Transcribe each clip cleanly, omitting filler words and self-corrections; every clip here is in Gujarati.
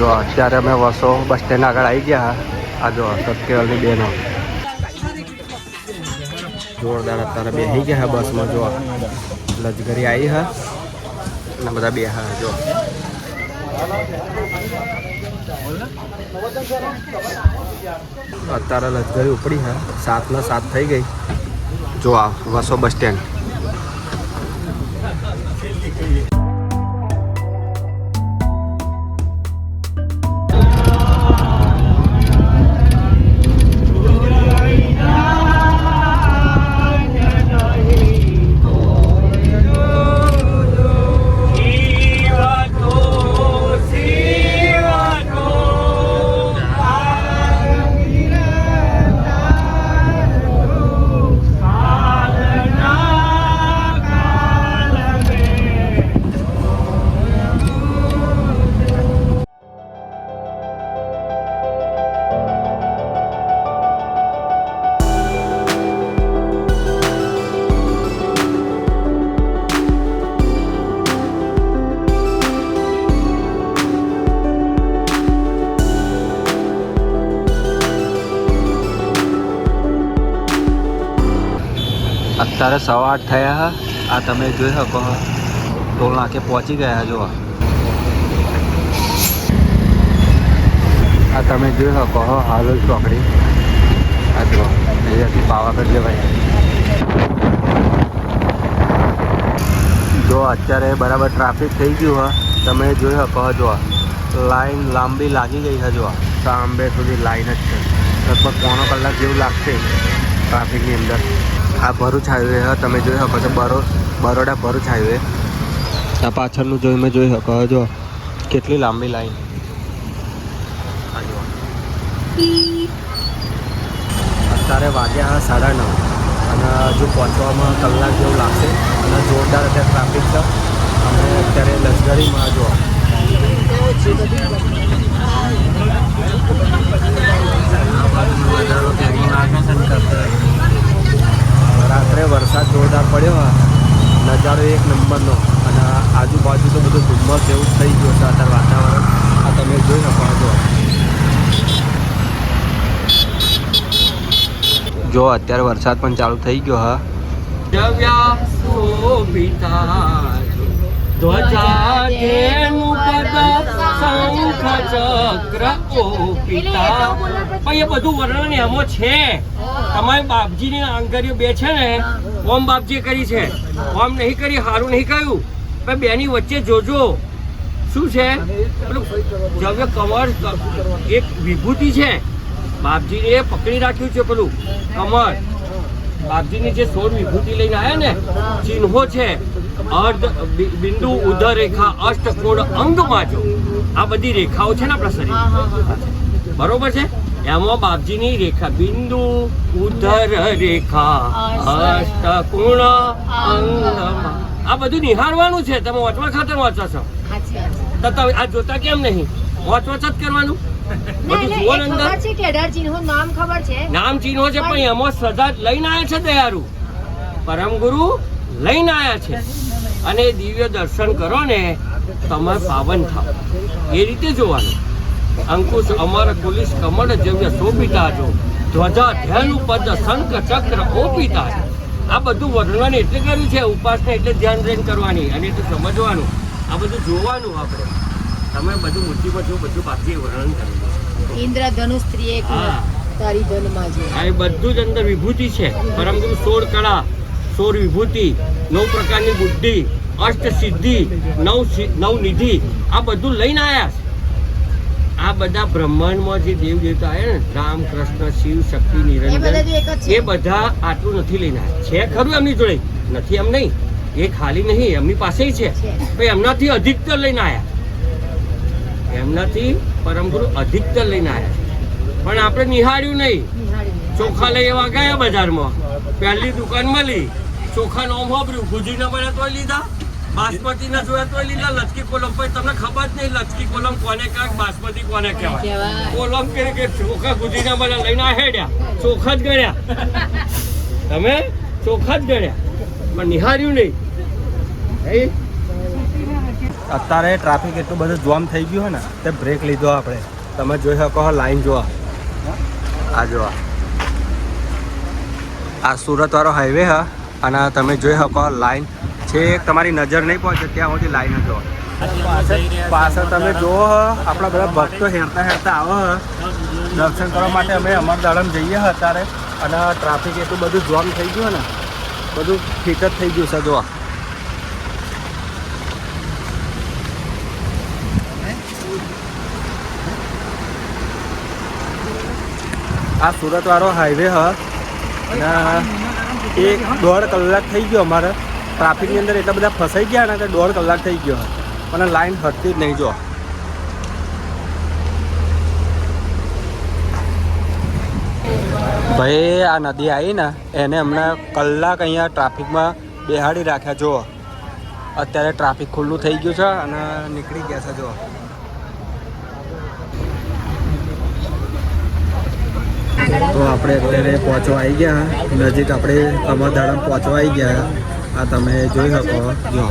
જો અત્યારે અમે વસો બસ સ્ટેન્ડ આગળ આવી ગયા. આ જો સત્યવાલની બેનો જોરદાર અત્યારે બેસી ગયા બસમાં. જો લજગરી આવી હા અને બધા બે હા. જો અત્યારે લજગરી ઉપડી હા. 7:07 થઈ ગઈ. જો આ વસો બસ સ્ટેન્ડ. અત્યારે 8:15 થયા. આ તમે જોઈ શકો ટોલ નાકે પહોંચી ગયા. જો આ તમે જોઈ શકો હાલોલ ચોકડી. આ જો અહીંયાથી પાવાગઢ જવાય. જો અત્યારે બરાબર ટ્રાફિક થઈ ગયું હા. તમે જોઈ શકો જો લાઈન લાંબી લાગી ગઈ છે. જો સાંભે સુધી લાઈન જ છે. લગભગ 1.5 કલાક જેવું લાગશે ટ્રાફિકની અંદર. આ ભરૂચ હાઈવે હા. તમે જોઈ શકો છો બરોડા ભરૂચ હાઈવે. આ પાછળનું જોઈ શકો જો કેટલી લાંબી લાઈન. અત્યારે વાગ્યા 9:30 અને હજુ પહોંચવામાં કલાક જેવું લાગશે. અને જોરદાર અત્યારે ટ્રાફિક છે. અમે અત્યારે લશ્કરીમાં જો રાત્રે વરસાદ જોરદાર પડ્યો. નજારો 1 નંબરનો. અને આજુબાજુ તો બધું ધુમ્મસ જેવું જ થઈ ગયું છે અત્યારે વાતાવરણ. આ તમે જોઈ શકો જો અત્યારે વરસાદ પણ ચાલુ થઈ ગયો હા. એ બધું વર્ણન એમાં છે. તમારી બાપજીની આંગળીઓ બે છે ને ઓમ બાપજીએ કરી છે. ઓમ નહીં કરી, સારું નહીં કહ્યું. પણ બેની વચ્ચે જોજો શું છે પેલું જવ્ય કમર એક વિભૂતિ છે. બાપજીએ પકડી રાખ્યું છે પેલું કમર. બાપજીની જે 16 વિભૂતિ લઈને આવ્યા ને ચિહ્નો છે. અર્ધ બિંદુ ઉધર રેખા અષ્ટકોણ અંગમાં જો આ બધી રેખાઓ છે ને આપણા શરીર બરોબર છે. એમાં બાપજીની રેખા બિંદુ ઉધર રેખા અષ્ટકોણ અંગમાં આ બધું નિહાળવાનું છે. તમે વાંચવા ખાતર વાંચો છો તો તમે આ જોતા કેમ નહીં? વાંચ જ કરવાનું. નામ ચિહ્નો છે પણ એમાં સજા લઈને આવ્યા છે. દયાળુ પરમ ગુરુ લઈને આવ્યા છે. અને દિવ્ય દર્શન કરો ને તમે પાવન થાવ. એ રીતે જોવાનું. અંકુશ અમર કુલિશ કમળ જવ્ય શોભિતા જો ધ્વજા ધ્યાન પદ શંખ ચક્ર ઓપિતા. આ બધું વર્ણન એટલે કર્યું છે. ઉપાસના એટલે ધ્યાન રહીને કરવાની અને એટલે સમજવાનું. આ બધું જોવાનું. આપણે તમે બધું મૂર્તિમાં જો બધું બાકી વર્ણન કરેલું. ઇન્દ્રધનુષ સ્ત્રીએ તારી ધનમાં જો આ બધું જ અંદર વિભૂતિ છે. પરમ ગુરુ 16 કળા 16 વિભૂતિ 9 પ્રકારની બુદ્ધિ અષ્ટ સિદ્ધિ 9 નિધિ આ બધું લઈને આવ્યા છે. આ બધા બ્રહ્માંડમાં જે દેવ દેવતા આવ્યા ને રામ કૃષ્ણ શિવ શક્તિ નિરંજન એ બધા આટલું નથી લઈને આવ્યા છે. ખરું એમની જોડે નથી એમ નહીં. એ ખાલી નહીં એમની પાસે છે. એમનાથી અધિકતર લઈને આવ્યા. એમનાથી પરમ ગુરુ અધિકતર લઈને આવ્યા. પણ આપણે નિહાળ્યું નહીં. ચોખા લઈ એવા ગયા બજારમાં. પહેલી દુકાન મળી ચોખા નોમ વાપર્યું. ગુજી ના મળ્યા તોય લીધા. બાસમતી ના જોયા તોય લીધા. લચકી કોલમ પછી તમને ખબર જ નહીં લચકી કોલમ કોને કહેવાય બાસમતી કોને કહેવાય. કોલમ કે ચોખા ગુજી ના મળ્યા લઈને હેડ્યા. ચોખા જ ગણ્યા. તમે ચોખા જ ગણ્યા પણ નિહાળ્યું નહીં. અત્યારે ટ્રાફિક એટલું બધું જામ થઈ ગયું હોય ને તે બ્રેક લીધો આપણે. તમે જોઈ શકો લાઈન જોવા, આ જોવા, આ સુરતવાળો હાઈવે હા. અને તમે જોઈ શકો લાઈન છે, તમારી નજર નહીં પહોંચે ત્યાં સુધી લાઈન હતો. પાછળ તમે જુઓ આપણા બધા ભક્તો હેરતા હેરતા આવો દર્શન કરવા માટે. અમે અમરદાડમ જઈએ અત્યારે અને ટ્રાફિક એટલું બધું જામ થઈ ગયું ને, બધું ફિટ જ થઈ ગયું છે. જોવા આ સુરતવાળો હાઈવે હ અને 1.5 કલાક થઈ ગયો અમારે ટ્રાફિકની અંદર. એટલા બધા ફસાઈ ગયા ને કે 1.5 કલાક થઈ ગયો અને લાઈન હટતી જ નહીં. જો ભાઈ આ નદી આવી ને એને હમણાં કલાક અહીંયા ટ્રાફિકમાં બેહાડી રાખ્યા. જુઓ અત્યારે ટ્રાફિક ખુલ્લું થઈ ગયું છે અને નીકળી ગયા છે. જુઓ તો આપણે અત્યારે પહોંચવા આવી ગયા નજીક. આપણે અમરદાડમ પહોંચવા આવી ગયા. આ તમે જોઈ શકો. જો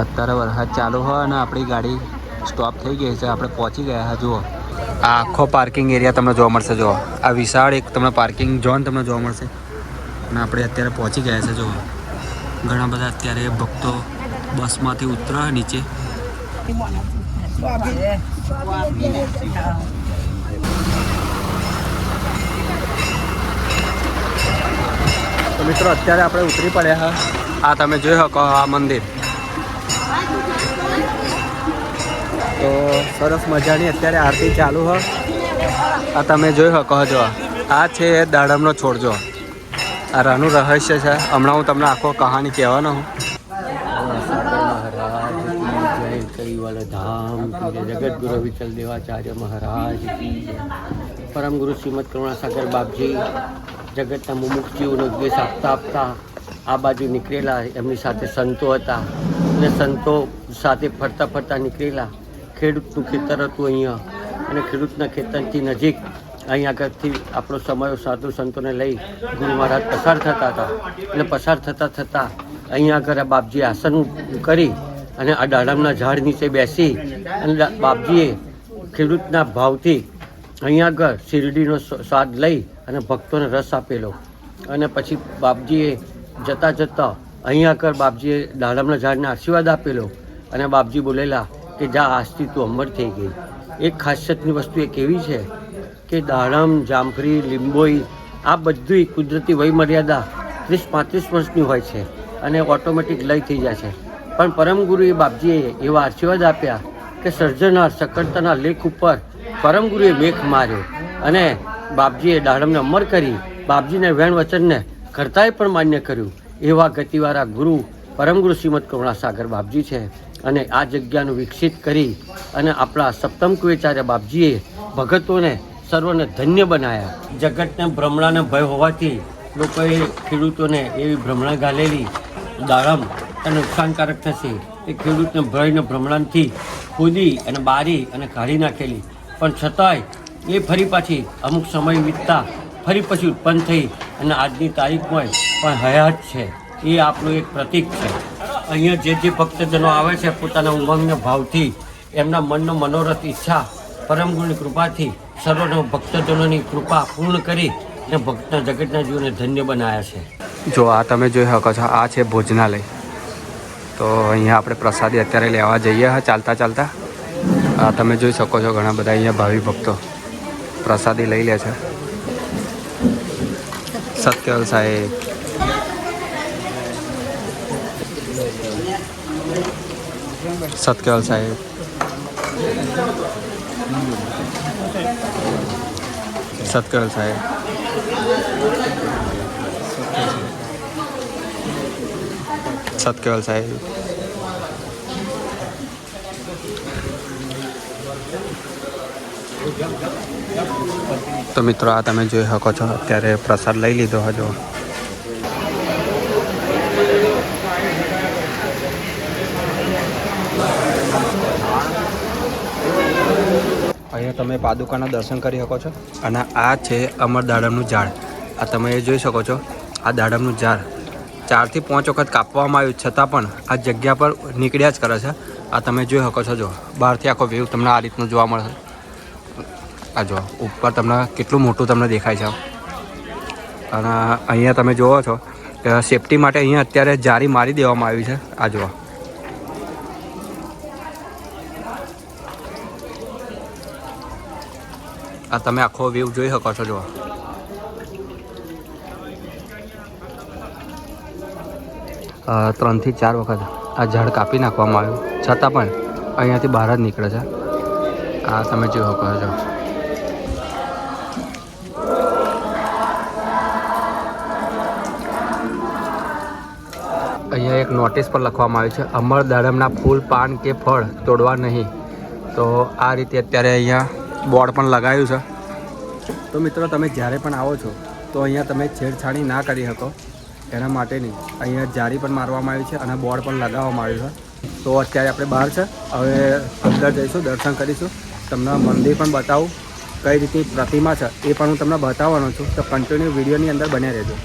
અત્યારે વરસાદ ચાલુ હોય અને આપણી ગાડી સ્ટોપ થઈ ગઈ છે. આપણે પહોંચી ગયા હા. જુઓ આ આખો પાર્કિંગ એરિયા તમને જોવા મળશે. જુઓ આ વિશાળ એક તમને પાર્કિંગ ઝોન તમને જોવા મળશે. અને આપણે અત્યારે પહોંચી ગયા છે. જુઓ ઘણા બધા અત્યારે ભક્તો બસમાંથી ઉતરા નીચે. તો મિત્રો અત્યારે આપણે ઉતરી પડ્યા હા. આ તમે જોઈ શકો આ મંદિર. તો સરસ મજાની અત્યારે આરતી ચાલુ હોય. આ તમે જોઈ શકો છો. આ છે દાડમનો છોડ. જો આ રાનું રહસ્ય છે. હમણાં હું તમને આખો કહાની કહેવાનો હું. ધામ જગત ગુરુ વિઠ્ઠલ દેવાચાર્ય મહારાજ, પરમ ગુરુ શ્રીમદ કરુણાસાગર બાપજી જગતના મુમુક્ષજીઓનો ઉપદેશ આપતા આપતા આ બાજુ નીકળેલા. એમની સાથે સંતો હતા અને સંતો સાથે ફરતા ફરતા નીકળેલા. ખેડૂતનું ખેતર હતું અહીંયા અને ખેડૂતના ખેતરથી નજીક અહીં આગળથી આપણો સમય સાધુ સંતોને લઈ ગુરુ મહારાજ પસાર થતા હતા. અને પસાર થતાં થતાં અહીંયા આગળ બાપજીએ આસન કરી અને આ દાડમના ઝાડ નીચે બેસી અને બાપજીએ ખેડૂતના ભાવથી અહીંયા આગળ શિરડીનો સ્વાદ લઈ અને ભક્તોને રસ આપેલો. અને પછી બાપજીએ જતાં જતાં અહીંયા આગળ બાપજીએ દાડમના ઝાડને આશીર્વાદ આપેલો. અને બાપજી બોલેલા કે જા આજથી તું અમર થઈ ગઈ. એક ખાસિયતની વસ્તુ એક એવી છે કે દાડમ, જામફળી, લીંબોઈ આ બધું કુદરતી વય મર્યાદા 30-35 વર્ષની હોય છે અને ઓટોમેટિક લય થઈ જાય છે. પણ પરમગુરુએ બાપજીએ એવા આશીર્વાદ આપ્યા કે સર્જનાર સકળતાના લેખ ઉપર પરમગુરુએ મેખ માર્યો અને બાપજીએ દાડમને અમર કરી. બાપજીને વેણ વચનને કરતાંય પણ માન્ય કર્યું. એવા ગતિવાળા ગુરુ પરમગુરુ શ્રીમદ કરુણાસાગર બાપજી છે. અને આ જગ્યાનું વિકસિત કરી અને આપણા સપ્તમ કુવેચાર્ય બાપજીએ ભગતોને સર્વને ધન્ય બનાવ્યા. જગતને ભ્રમણાને ભય હોવાથી લોકોએ ખેડૂતોને એવી ભ્રમણા ગાલેલી દાડમ નુકસાનકારક થશે એ ખેડૂતને ભયને ભ્રમણાથી ખોદી અને બારી અને કાઢી નાખેલી. પણ છતાંય એ ફરી પાછી અમુક સમય વીતતા ફરી પછી ઉત્પન્ન થઈ અને આજની તારીખમાં પણ હયાત છે. એ આપણું એક પ્રતીક છે. અહીંયા જે ભક્તજનો આવે છે પોતાના ઉમંગના ભાવથી એમના મનનો મનોરથ ઈચ્છા પરમગુરુની કૃપાથી સર્વનો ભક્તજનોની કૃપા પૂર્ણ કરી અને ભક્તના જગતના જીવોને ધન્ય બનાવ્યા છે. જો આ તમે જોઈ શકો છો આ છે ભોજનાલય. તો અહીંયા આપણે પ્રસાદી અત્યારે લેવા જઈએ હા ચાલતા ચાલતા. આ તમે જોઈ શકો છો ઘણા બધા અહીંયા ભાવિ ભક્તો પ્રસાદી લઈ લે છે. સત્યલ સાહેબ, સત્યલ સાહેબ, સત્યલ સાહેબ, સત્યલ સાહેબ. તો મિત્રો આ તમે જોઈ શકો છો અત્યારે પ્રસાદ લઈ લીધો હજુ. અહીંયા તમે પાદુકાના દર્શન કરી શકો છો. અને આ છે અમર દાડમનું ઝાડ. આ તમે જોઈ શકો છો. આ દાડમનું ઝાડ 4 થી 5 વખત કાપવામાં આવ્યું છતાં પણ આ જગ્યા પર નીકળ્યા જ કરે છે. આ તમે જોઈ શકો છો. જો બહારથી આખો વ્યૂ તમને આ રીતનું જોવા મળશે. આ જો ઉપર તમને કેટલું મોટું તમને દેખાય છે. અને અહીંયા તમે જુઓ છો કે સેફટી માટે અહીંયા અત્યારે જારી મારી દેવામાં આવી છે. આ જુઓ આ તમે આખો વ્યૂ જોઈ શકો છો. જુઓ 3 થી 4 વખત આ ઝાડ કાપી નાખવામાં આવ્યું છતાં પણ અહીંયાથી બહાર જ નીકળે છે. આ તમે જોઈ શકો છો. અહીંયા એક નોટિસ પર લખવામાં આવી છે, અમર દાડમના ફૂલ, પાન કે ફળ તોડવા નહીં. તો આ રીતે અત્યારે અહીંયા બોર્ડ પણ લગાવ્યું છે. તો મિત્રો તમે જ્યારે પણ આવો છો તો અહીંયા તમે છેડછાડી ના કરી શકો એના માટેની અહીંયા જારી પણ મારવામાં આવી છે અને બોર્ડ પણ લગાવવામાં આવ્યું છે. તો અત્યારે આપણે બહાર છે, હવે અંદર જઈશું, દર્શન કરીશું, તમને મંદિર પણ બતાવું, કઈ રીતની પ્રતિમા છે એ પણ હું તમને બતાવવાનો છું. તો કન્ટિન્યુ વિડીયોની અંદર બન્યા રહેજો.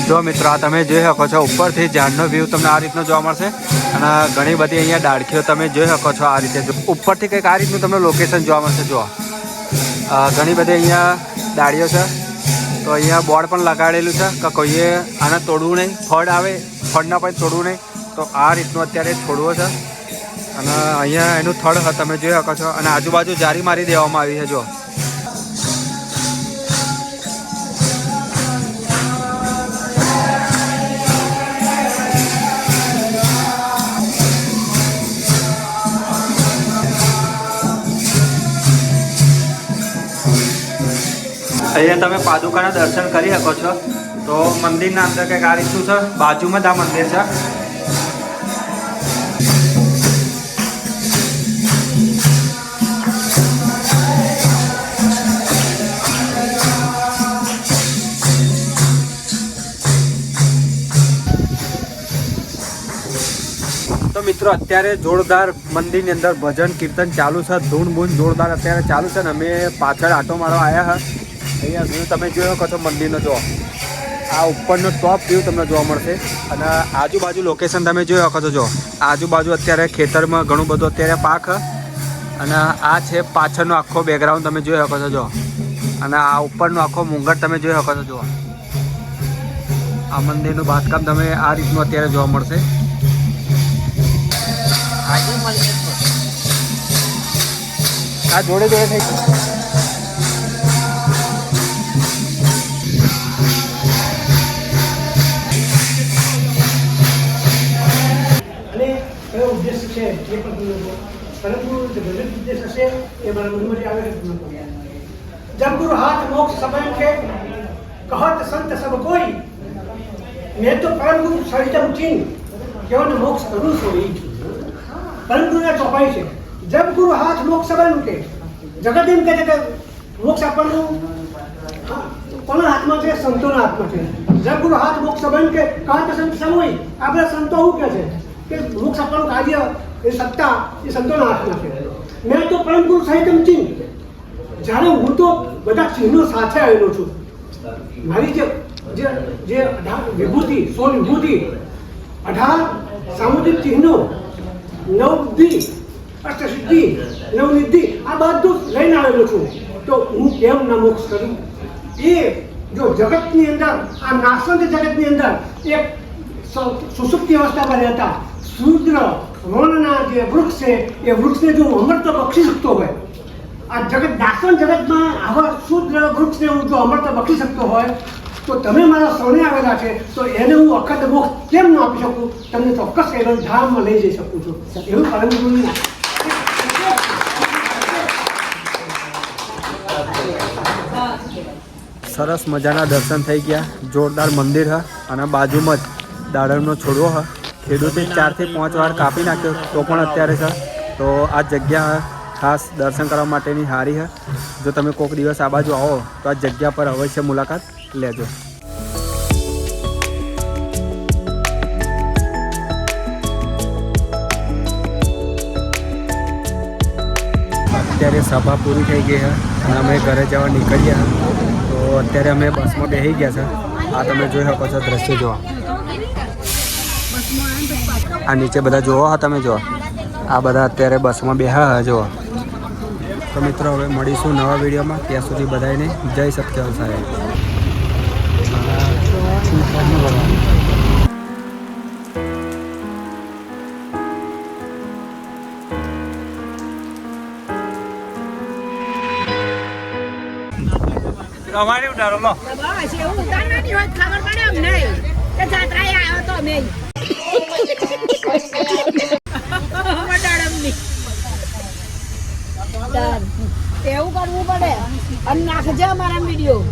જો મિત્રો આ તમે જોઈ શકો છો ઉપરથી ઝાડનો વ્યૂ તમને આ રીતનો જોવા મળશે અને ઘણી બધી અહીંયા ડાળખીઓ તમે જોઈ શકો છો આ રીતે ઉપરથી કંઈક આ રીતનું તમને લોકેશન જોવા મળશે. જો ઘણી બધી અહીંયા ડાળીઓ છે તો અહીંયા બોર્ડ પણ લગાડેલું છે કે કોઈએ આને તોડવું નહીં, ફળ આવે ફળના પણ તોડવું નહીં. તો આ રીતનું અત્યારે છોડવો છે અને અહીંયા એનું થડ તમે જોઈ શકો છો અને આજુબાજુ જારી મારી દેવામાં આવી છે. જો અહીંયા તમે પાદુકાના દર્શન કરી શકો છો. તો મંદિરના અંદર કંઈક આ રીતનું છે, બાજુમાં જ આ મંદિર છે. તો મિત્રો અત્યારે જોરદાર મંદિરની અંદર ભજન કીર્તન ચાલુ છે, ધૂન બૂન જોરદાર અત્યારે ચાલુ છે ને અમે પાછળ આટો મારવા આવ્યા હતા. અહીંયા વ્યૂ તમે જોઈ શકો છો મંદિરનો. જો આ ઉપરનો ટોપ વ્યૂ તમને જોવા મળશે અને આજુબાજુ લોકેશન તમે જોઈ શકો છો. જો આજુબાજુ અત્યારે ખેતરમાં ઘણું બધું અત્યારે પાક અને આ છે પાછળનો આખો બેકગ્રાઉન્ડ તમે જોઈ શકો છો. જો અને આ ઉપરનો આખો મુંગટ તમે જોઈ શકો છો. જો આ મંદિરનું બાંધકામ તમે આ રીતનું અત્યારે જોવા મળશે. આ જોડે જોડે થઈ उद्देश्य है ये परंतु जो गलत उद्देश्य से ये हमारा मुझे आगे जब गुरु हाथ मोक्ष समय के कहत संत सब कोई मैं तो परम गुरु सरितम चिन्ह केवल मोक्ष करूँ सोई परम गुरु ने चौपाई से जब गुरु हाथ मोक्ष समय के जगत दिन के जगह मोक्ष अपन कोना आत्मा છે સંતોના આત્મા છે. जब गुरु हाथ मोक्ष समय के कहत संत सब कोई આપણે સંતો હું કહે છે કે મોક્ષ આપવાનું કાર્ય એ સત્તા એ સંતોના હાથમાં છે. મેં તો પરમ ગુરુ સહિતમ ચિહ્ન જ્યારે હું તો બધા ચિહ્નો સાથે આવેલો છું. મારી જે 18 વિભૂતિ 16 વિભૂતિ 18 સામુદ્રિક ચિહ્નો 9 બુદ્ધિ અષ્ટસિદ્ધિ 9 નિધિ આ બધું લઈને આવેલો છું. તો હું કેમ ના મોક્ષ કરું? એ જો જગતની અંદર આ નાશવંત જગતની અંદર એક સુસુપ્તિ અવસ્થામાં રહેતા શુદ્ર વનના જે વૃક્ષ છે એ વૃક્ષને જો અમૃત બક્ષી શકતો હોય, આ જગત દાસન જગતમાં આવા શુદ્ર વૃક્ષને હું જો અમૃત બક્ષી શકતો હોય તો તમે મારા શરણે આવેલા છે તો એને હું અખંડ મોક્ષ કેમ ન આપી શકું? તમને ચોક્કસ કહેવાનું ધામમાં લઈ જઈ શકું છું. એવું પરમ ગુરુની સરસ મજાના દર્શન થઈ ગયા. જોરદાર મંદિર છે અને બાજુમાં જ દાડમનો છોડવો છે. ખેડૂતે 4 થી 5 વાર કાપી નાખ્યો તો પણ અત્યારે છે. તો આ જગ્યા ખાસ દર્શન કરવા માટેની સારી છે. જો તમે કોઈક દિવસ આ બાજુ આવો તો આ જગ્યા પર અવશ્ય મુલાકાત લેજો. અત્યારે સભા પૂરી થઈ ગઈ છે અને અમે ઘરે જવા નીકળ્યા. તો અત્યારે અમે બસમાં બેસી ગયા છે. આ તમે જોઈ શકો છો દ્રશ્ય જોવા. આ નીચે બધા જોવો હા તમે જો આ બધા અત્યારે બસમાં બેહા જુઓ. તો મિત્રો હવે મળીશું નવા વિડીયોમાં. ત્યાં સુધી બધાને જય સત્યવાન સાહેબ. અમારે ઉડારો લો બસ એવું ઉતારવાની હોય ખબર પડે એમ નહીં કે જાત્રાએ આવ્યો તો અમે એવું કરવું પડે અને નાખજે અમારા વિડીયો.